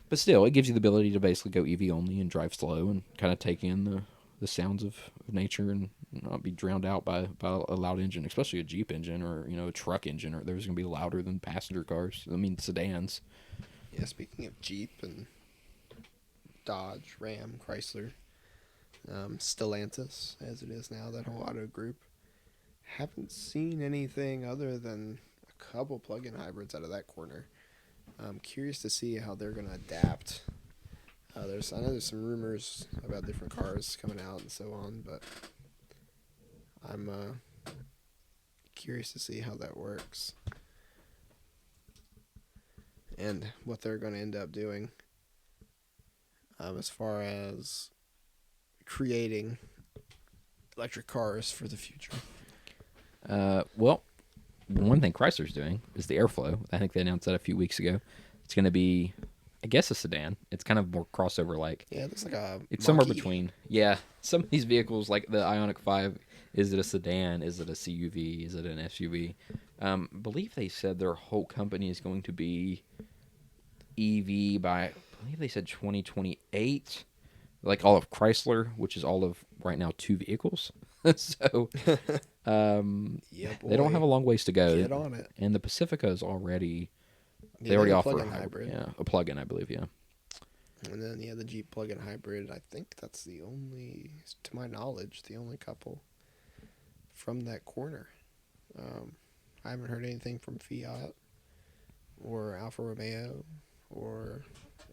But still, it gives you the ability to basically go EV only and drive slow and kind of take in the sounds of nature and not be drowned out by a loud engine, especially a Jeep engine or a truck engine. Or there's going to be louder than passenger cars. Sedans. Yeah, speaking of Jeep and Dodge, Ram, Chrysler, Stellantis, as it is now, that whole auto group, haven't seen anything other than a couple plug-in hybrids out of that corner. I'm curious to see how they're going to adapt. I know there's some rumors about different cars coming out and so on, but I'm curious to see how that works and what they're going to end up doing as far as creating electric cars for the future. Well, one thing Chrysler's doing is the Airflow. I think they announced that a few weeks ago. It's going to be, I guess, a sedan. It's kind of more crossover-like. Yeah, it looks like a It's monkey. somewhere between. Yeah, some of these vehicles, like the Ioniq 5, is it a sedan? Is it a CUV? Is it an SUV? I believe they said their whole company is going to be EV by, I believe they said 2028. Like all of Chrysler, which is all of right now 2 vehicles. So Yeah, boy. they don't have a long ways to go. Get on it. And the Pacifica is already, Yeah, they already have a offer plug-in a hybrid. Yeah, a plug-in, I believe. Yeah. And then, the Jeep plug-in hybrid, I think that's the only, to my knowledge, the only couple from that corner. I haven't heard anything from Fiat or Alfa Romeo or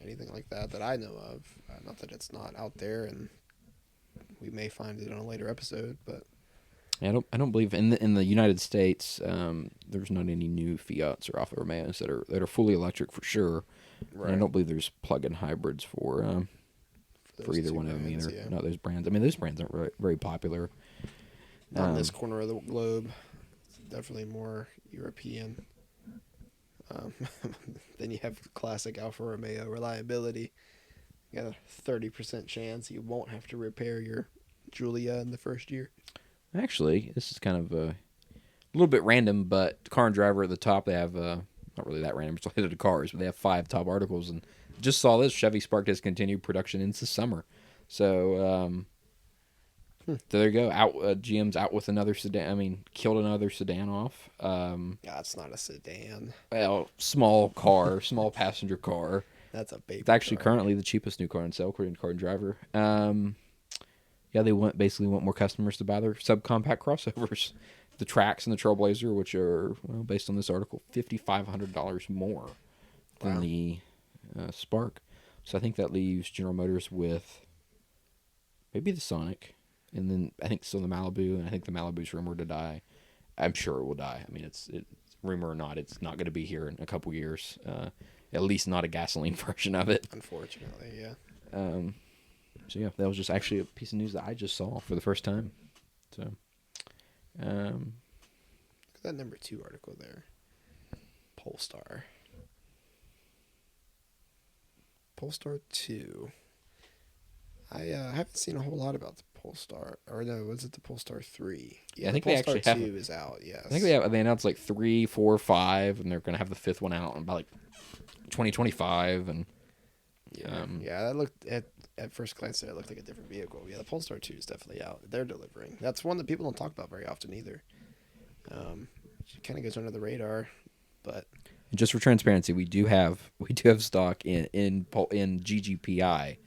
anything like that I know of. Not that it's not out there and we may find it on a later episode, but I don't believe in the United States. There's not any new Fiats or Alfa Romeos that are fully electric for sure. And I don't believe there's plug-in hybrids for Those either two one of them brands, either. yeah. Not those brands. I mean, those brands aren't very popular. Not in this corner of the globe. It's definitely more European. Um, then you have classic Alfa Romeo reliability. You got a 30% chance you won't have to repair your Giulia in the first year. Actually, this is kind of a little bit random, but Car and Driver at the top, they have not really that random. It's related to cars, but they have 5 top articles, and just saw this: Chevy Spark discontinued production into summer. So there you go. Out GM's out with another sedan. I mean, killed another sedan off. Yeah, it's not a sedan. Well, small car, small passenger car. That's a baby It's actually car. currently the cheapest new car on sale, according to Car and Driver. Yeah, they basically want more customers to buy their subcompact crossovers, the Trax and the Trailblazer, which are, well, based on this article, $5,500 more than Wow. the Spark. So I think that leaves General Motors with maybe the Sonic, and then I think still the Malibu, and I think the Malibu's rumored to die. I'm sure it will die. I mean, it's rumor or not, it's not going to be here in a couple years. At least not a gasoline version of it. Unfortunately, yeah. So yeah, that was just actually a piece of news that I just saw for the first time. So, Look at that number 2 article there. Polestar. Polestar 2. I haven't seen a whole lot about the Polestar. Or no, was it the Polestar 3? Yeah, I think the they Polestar actually 2 is out, yes. I think they announced like 3, 4, 5, and they're gonna have the 5th one out in about like 2025. And Yeah, yeah. That looked at first glance there, it looked like a different vehicle. Yeah, the Polestar 2 is definitely out. They're delivering. That's one that people don't talk about very often either. It kind of goes under the radar, but just for transparency, we do have stock in GGPI,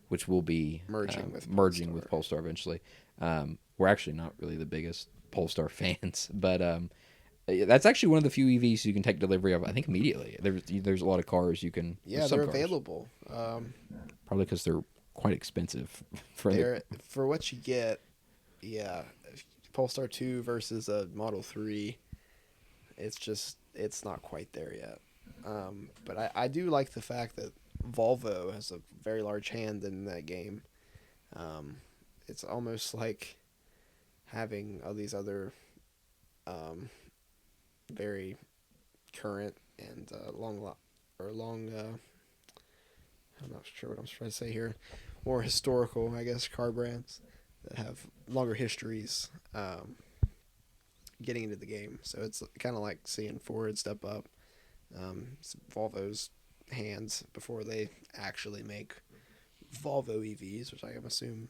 which will be merging with Polestar eventually. We're actually not really the biggest Polestar fans, but that's actually one of the few EVs you can take delivery of. I think immediately. There's a lot of cars you can. yeah, some they're cars, available. probably because they're quite expensive for For what you get. Yeah, Polestar 2 versus a Model 3. It's not quite there yet. But I do like the fact that Volvo has a very large hand in that game. It's almost like having all these other very current and I'm not sure what I'm trying to say here, more historical, I guess, car brands that have longer histories getting into the game. So it's kind of like seeing Ford step up. It's Volvo's hands before they actually make Volvo EVs, which I assume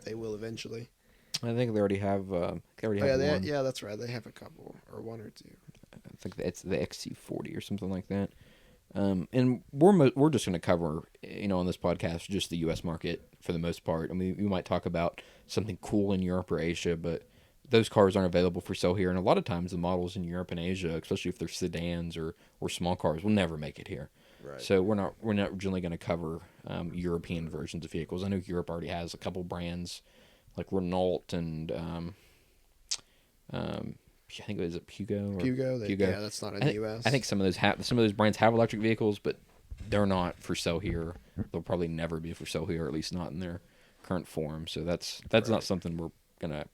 they will eventually. I think they already have. One. Yeah, that's right. They have a couple or one or two. I think it's the XC40 or something like that. And we're just going to cover, on this podcast, just the U.S. market for the most part. I mean, we might talk about something cool in Europe or Asia, but those cars aren't available for sale here. And a lot of times the models in Europe and Asia, especially if they're sedans or small cars, will never make it here. Right. So we're not generally going to cover European versions of vehicles. I know Europe already has a couple brands like Renault and I think it was Pugo. Pugo. Pugo. Yeah, that's not in the U.S. I think some of those brands have electric vehicles, but they're not for sale here. They'll probably never be for sale here, or at least not in their current form. So that's not something we're gonna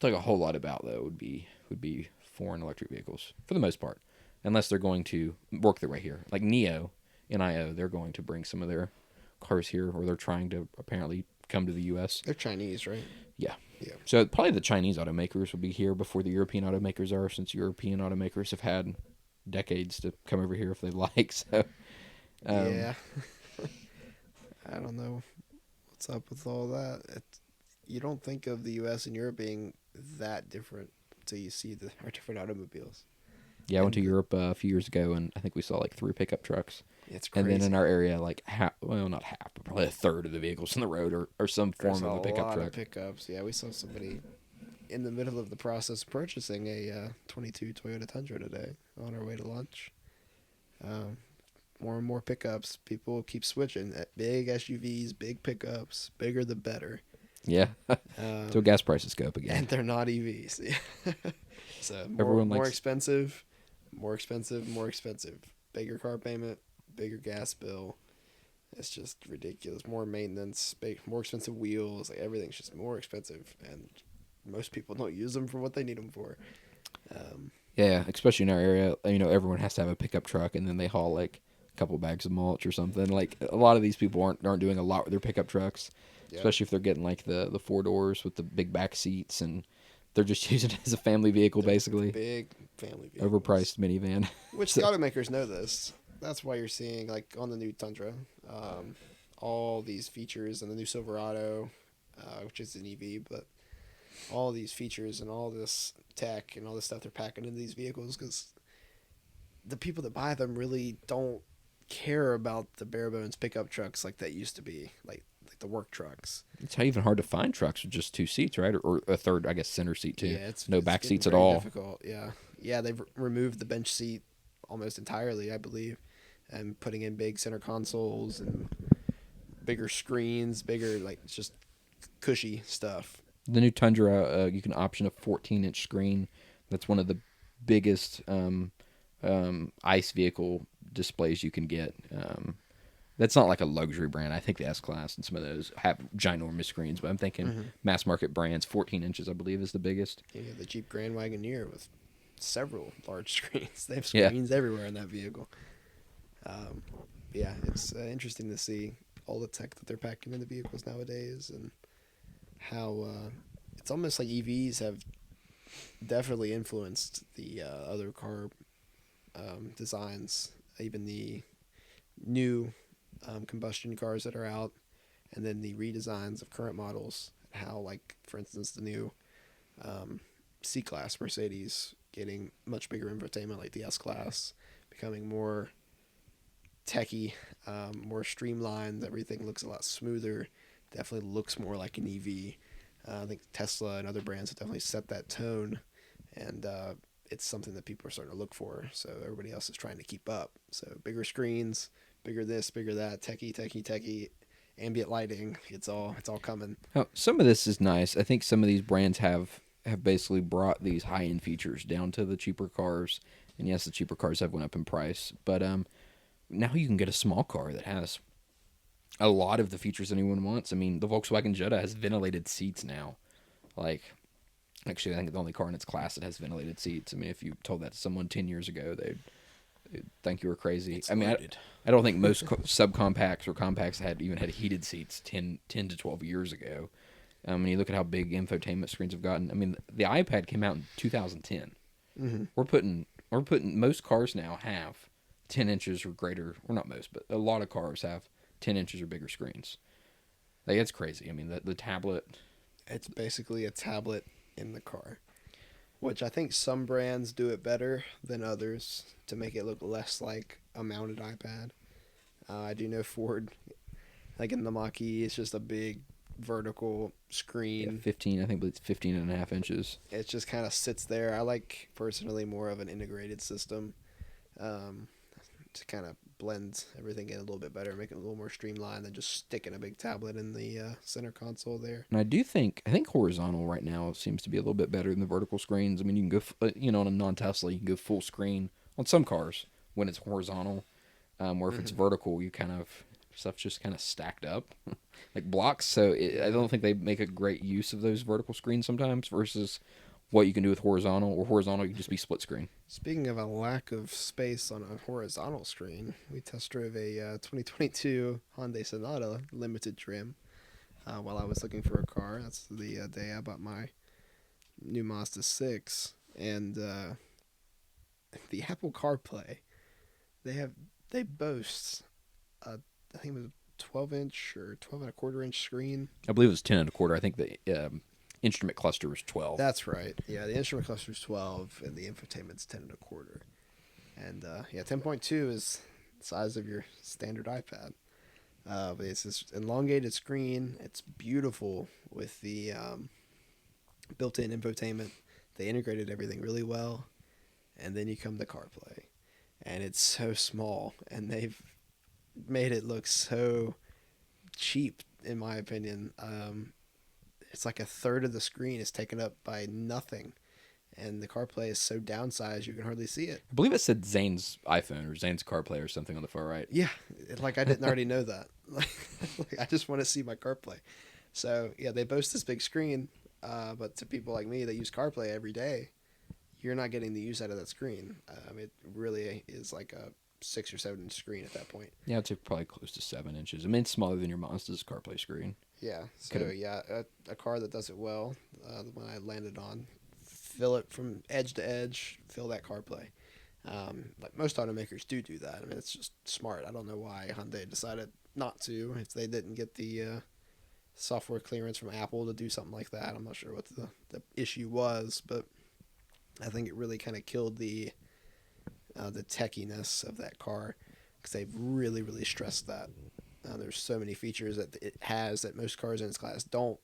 talk a whole lot about. Though would be foreign electric vehicles for the most part, unless they're going to work their way here. Like NIO, they're going to bring some of their cars here, or they're trying to apparently come to the U.S. They're Chinese, right? Yeah. Yeah. So probably the Chinese automakers will be here before the European automakers are, since European automakers have had decades to come over here if they like. So yeah. I don't know what's up with all that. You don't think of the U.S. and Europe being that different until you see our different automobiles. Yeah, I went to Europe a few years ago, and I think we saw like 3 pickup trucks. It's crazy. And then in our area, like not half, but probably a third of the vehicles on the road are some form of a pickup truck. Of pickups. Yeah, we saw somebody in the middle of the process purchasing a 22 Toyota Tundra today on our way to lunch. More and more pickups. People keep switching. Big SUVs, big pickups, bigger the better. Yeah. So gas prices go up again. and they're not EVs. So Everyone more likes- expensive, more expensive, more expensive. Bigger car payment, bigger gas bill. It's just ridiculous. More maintenance, more expensive wheels. Like everything's just more expensive, and most people don't use them for what they need them for. Yeah, especially in our area, everyone has to have a pickup truck, and then they haul like a couple bags of mulch or something. Like a lot of these people aren't doing a lot with their pickup trucks, Yeah. especially if they're getting like the 4 doors with the big back seats, and they're just using it as a family vehicle, basically. Big family vehicles. Overpriced minivan. Which the automakers know this. That's why you're seeing, like, on the new Tundra, all these features, and the new Silverado, which is an EV, but all these features and all this tech and all this stuff they're packing into these vehicles, because the people that buy them really don't care about the bare bones pickup trucks like that used to be, like the work trucks. It's even hard to find trucks with just 2 seats, right? Or a third, I guess, center seat too. Yeah, No it's back getting seats at very all. Difficult. Yeah. They've removed the bench seat almost entirely, I believe, and putting in big center consoles and bigger screens, bigger, like, it's just cushy stuff. The new Tundra, you can option a 14-inch screen. That's one of the biggest ICE vehicle displays you can get. That's not like a luxury brand. I think the S-Class and some of those have ginormous screens, but I'm thinking mass market brands, 14 inches, I believe, is the biggest. You have the Jeep Grand Wagoneer with several large screens. They have Yeah. screens everywhere in that vehicle. Yeah, it's interesting to see all the tech that they're packing in the vehicles nowadays, and how it's almost like EVs have definitely influenced the other car designs, even the new combustion cars that are out, and then the redesigns of current models. How, like, for instance, the new C-Class Mercedes getting much bigger infotainment, like the S-Class, becoming more techy, more streamlined. Everything looks a lot smoother. Definitely looks more like an EV. I think Tesla and other brands have definitely set that tone, and it's something that people are starting to look for. So everybody else is trying to keep up. So bigger screens, bigger this, bigger that, techie, ambient lighting. It's all coming. Now, some of this is nice. I think some of these brands have basically brought these high-end features down to the cheaper cars. And yes, the cheaper cars have went up in price, but now you can get a small car that has a lot of the features anyone wants. I mean, the Volkswagen Jetta has ventilated seats now. Like, actually, I think it's the only car in its class that has ventilated seats. I mean, if you told that to someone 10 years ago, they'd think you were crazy. It's I mean, I don't think most subcompacts or compacts had heated seats 10 to 12 years ago. And you look at how big infotainment screens have gotten. I mean, the iPad came out in 2010. Mm-hmm. We're putting most cars now have 10 inches or greater, or not most, but a lot of cars have 10 inches or bigger screens. Like, it's crazy. I mean, the tablet. It's basically a tablet in the car, which I think some brands do it better than others to make it look less like a mounted iPad. I do know Ford, like in the Mach-E, it's just a big vertical screen. 15, I think it's 15 and a half inches. It just kind of sits there. I like, personally, more of an integrated system to kind of blend everything in a little bit better, make it a little more streamlined than just sticking a big tablet in the center console there. And I think horizontal right now seems to be a little bit better than the vertical screens. I mean, you can go, on a non-Tesla, you can go full screen on some cars when it's horizontal, or if it's vertical, you kind of, stuff's just kind of stacked up like blocks. So I don't think they make a great use of those vertical screens sometimes versus what you can do with horizontal. Or horizontal, you can just be split screen. Speaking of a lack of space on a horizontal screen, we test drove a 2022 Hyundai Sonata limited trim while I was looking for a car. That's the day I bought my new Mazda 6. And the Apple CarPlay, they boast, I think it was a 12-inch or 12 and a quarter inch screen. I believe it was 10 and a quarter. I think the instrument cluster was 12. That's right. Yeah, the instrument cluster is 12, and the infotainment's 10 and a quarter. And 10.2 is the size of your standard iPad. But it's this elongated screen. It's beautiful with the built-in infotainment. They integrated everything really well. And then you come to CarPlay, and it's so small, and they've made it look so cheap, in my opinion. it's like a third of the screen is taken up by nothing, and the CarPlay is so downsized you can hardly see it. I believe it said Zane's iPhone or Zane's CarPlay or something on the far right. Yeah, like I didn't already know that. Like I just want to see my CarPlay. So yeah, they boast this big screen, but to people like me that use CarPlay every day, you're not getting the use out of that screen. It really is like a 6 or 7 inch screen at that point. Yeah, it's probably close to 7 inches. I mean, it's smaller than your Mazda's CarPlay screen. Yeah. So Could've- yeah, a car that does it well, the one I landed on, fill it from edge to edge, fill that CarPlay. Like most automakers do that. I mean, it's just smart. I don't know why Hyundai decided not to. If they didn't get the software clearance from Apple to do something like that, I'm not sure what the issue was, but I think it really kind of killed the techiness of that car because they've really stressed that. There's so many features that it has that most cars in its class don't,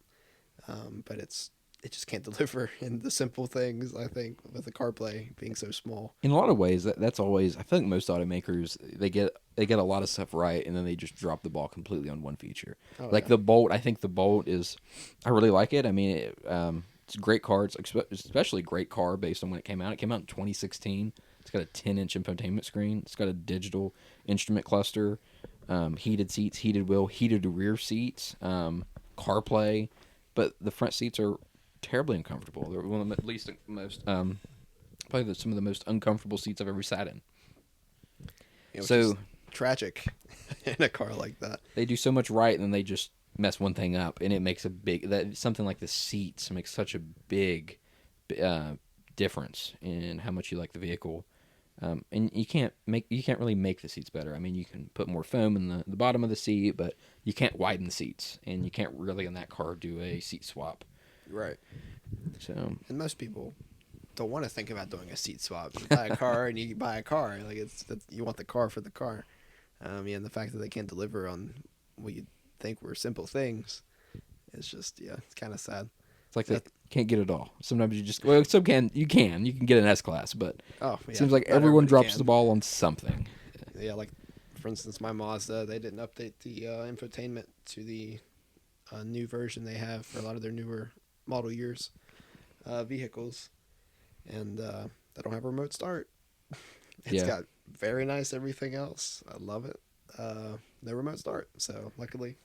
but it just can't deliver in the simple things. I think with the CarPlay being so small. In a lot of ways, that's always. I feel like most automakers they get a lot of stuff right, and then they just drop the ball completely on one feature. Oh, Like yeah. the Bolt, I think the Bolt is. I really like it. I mean, it's a great car. It's especially a great car based on when it came out. It came out in 2016. It's got a 10-inch infotainment screen. It's got a digital instrument cluster, heated seats, heated wheel, heated rear seats, CarPlay, but the front seats are terribly uncomfortable. They're one of the least most probably some of the most uncomfortable seats I've ever sat in. Which So- is tragic in a car like that. They do so much right, and then they just mess one thing up, and it makes something like the seats makes such a big difference in how much you like the vehicle. And you can't really make the seats better. I mean, you can put more foam in the bottom of the seat, but you can't widen the seats, and you can't really in that car do a seat swap. Right. So And most people don't want to think about doing a seat swap. You buy a car and you buy a car. Like you want the car for the car. And the fact that they can't deliver on what you think were simple things, it's just it's kind of sad. it's like they can't get it all. Sometimes you can get an S class, but Oh, it yeah, seems like not everyone everybody drops can. the ball on something. Yeah, like for instance, my Mazda, they didn't update the infotainment to the new version they have for a lot of their newer model years vehicles, and they don't have a remote start. It's Yeah. got very nice everything else. I love it. No remote start. So luckily,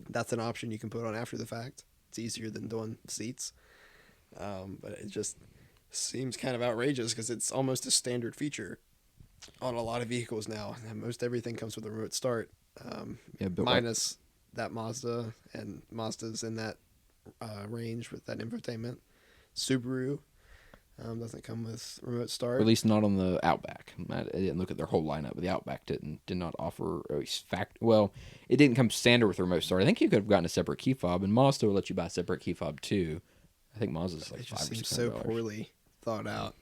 that's an option you can put on after the fact. It's easier than doing seats, but it just seems kind of outrageous because it's almost a standard feature on a lot of vehicles now. Most everything comes with a remote start, Yeah, but minus that Mazda, and Mazda's in that range with that infotainment. Subaru doesn't come with remote start. or at least not on the Outback. I didn't look at their whole lineup, but the Outback did not offer a Well, it didn't come standard with a remote start. I think you could have gotten a separate key fob, and Mazda will let you buy a separate key fob too. I think Mazda's like It $500 just or seems so $600. poorly thought out.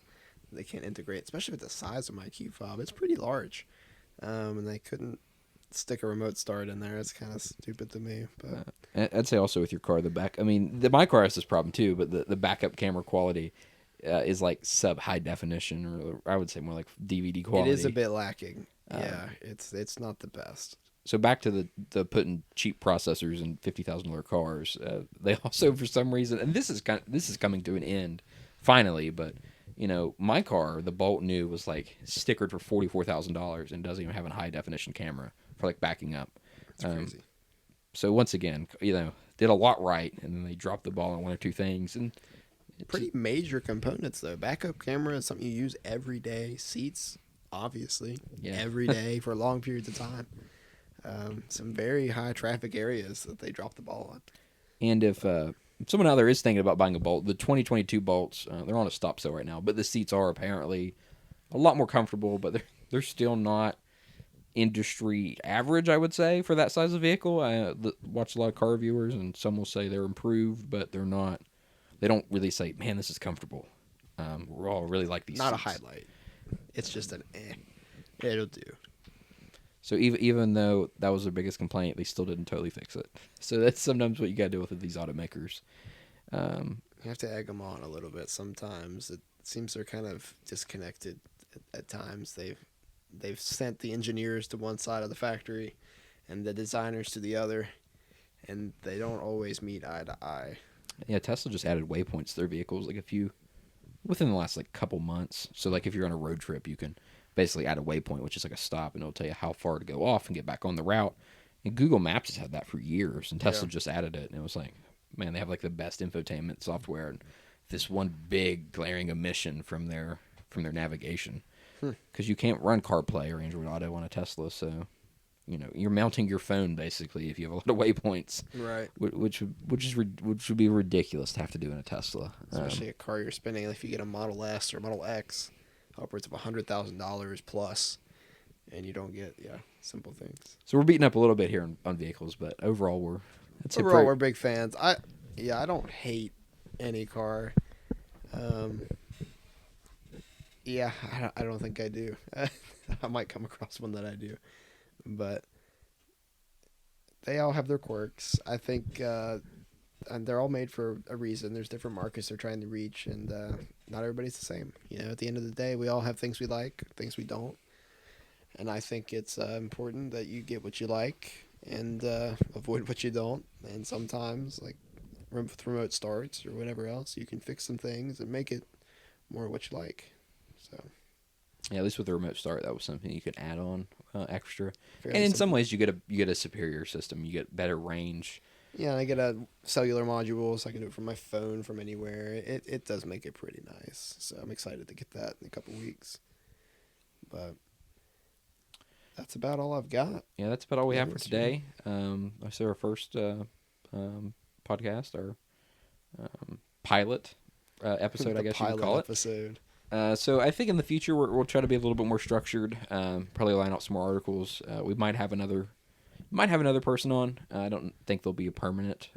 They can't integrate, especially with the size of my key fob. It's pretty large, and they couldn't stick a remote start in there. It's kind of stupid to me. But I'd say also with your car, the back. I mean, my car has this problem too, but the backup camera quality is like sub high definition, or I would say more like DVD quality. it is a bit lacking. Yeah, it's not the best. So back to the putting cheap processors in $50,000 cars. They also, for some reason, and this is coming to an end finally, but my car, the Bolt New, was like stickered for $44,000 and doesn't even have a high definition camera for like backing up. It's crazy. So once again, did a lot right, and then they dropped the ball on one or two things, and Pretty major components though. Backup camera is something you use every day. Seats, obviously, Yeah. every day for long periods of time. Some very high traffic areas that they drop the ball on. And if someone out there is thinking about buying a Bolt, the 2022 Bolts, they're on a stop sale right now, but the seats are apparently a lot more comfortable, but they're still not industry average, I would say, for that size of vehicle. I watch a lot of car reviewers, and some will say they're improved, but they're not. They don't really say, "Man, this is comfortable." We all really like these. Not a seats. highlight. It's just an it'll do. So even though that was their biggest complaint, they still didn't totally fix it. So that's sometimes what you got to deal with these automakers. You have to egg them on a little bit sometimes. It seems they're kind of disconnected at times. They've sent the engineers to one side of the factory and the designers to the other, and they don't always meet eye to eye. Yeah, Tesla just added waypoints to their vehicles like within the last like couple months. So like if you're on a road trip, you can basically add a waypoint, which is like a stop, and it'll tell you how far to go off and get back on the route. And Google Maps has had that for years, and Tesla Yeah. just added it, and it was like, man, they have like the best infotainment software, and this one big glaring omission from their navigation, because you can't run CarPlay or Android Auto on a Tesla, so you're mounting your phone basically if you have a lot of waypoints, Right. which would be ridiculous to have to do in a Tesla. Especially a car you're spending, if you get a Model S or Model X, upwards of $100,000 plus, and you don't get simple things. So we're beating up a little bit here on vehicles, but overall Overall, we're big fans. I don't hate any car. I don't think I do. I might come across one that I do, but they all have their quirks. I think and they're all made for a reason. There's different markets they're trying to reach, and not everybody's the same. At the end of the day, we all have things we like, things we don't, and I think it's important that you get what you like and avoid what you don't. And sometimes, like with remote starts or whatever else, you can fix some things and make it more what you like. So yeah, at least with the remote start, that was something you could add on extra. fairly And in simple. some ways, you get a superior system. You get better range. Yeah, and I get a cellular module, so I can do it from my phone from anywhere. It does make it pretty nice. So I'm excited to get that in a couple weeks. But that's about all I've got. Yeah, that's about all we Yeah, have for that's today. I saw our first podcast, our pilot episode, I The guess you could pilot call it. episode. So I think in the future we'll try to be a little bit more structured. Probably line out some more articles. We might have another person on. I don't think they'll be a permanent.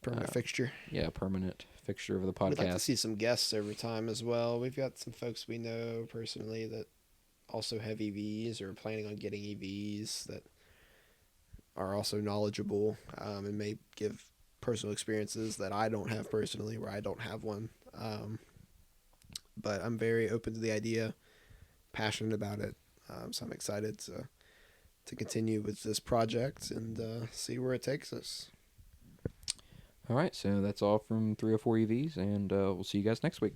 Permanent fixture. Yeah, permanent fixture of the We'd podcast. like to see some guests over time as well. We've got some folks we know personally that also have EVs or are planning on getting EVs that are also knowledgeable and may give personal experiences that I don't have personally, where I don't have one. But I'm very open to the idea, passionate about it. So I'm excited to continue with this project and see where it takes us. All right, so that's all from 304 EVs, and we'll see you guys next week.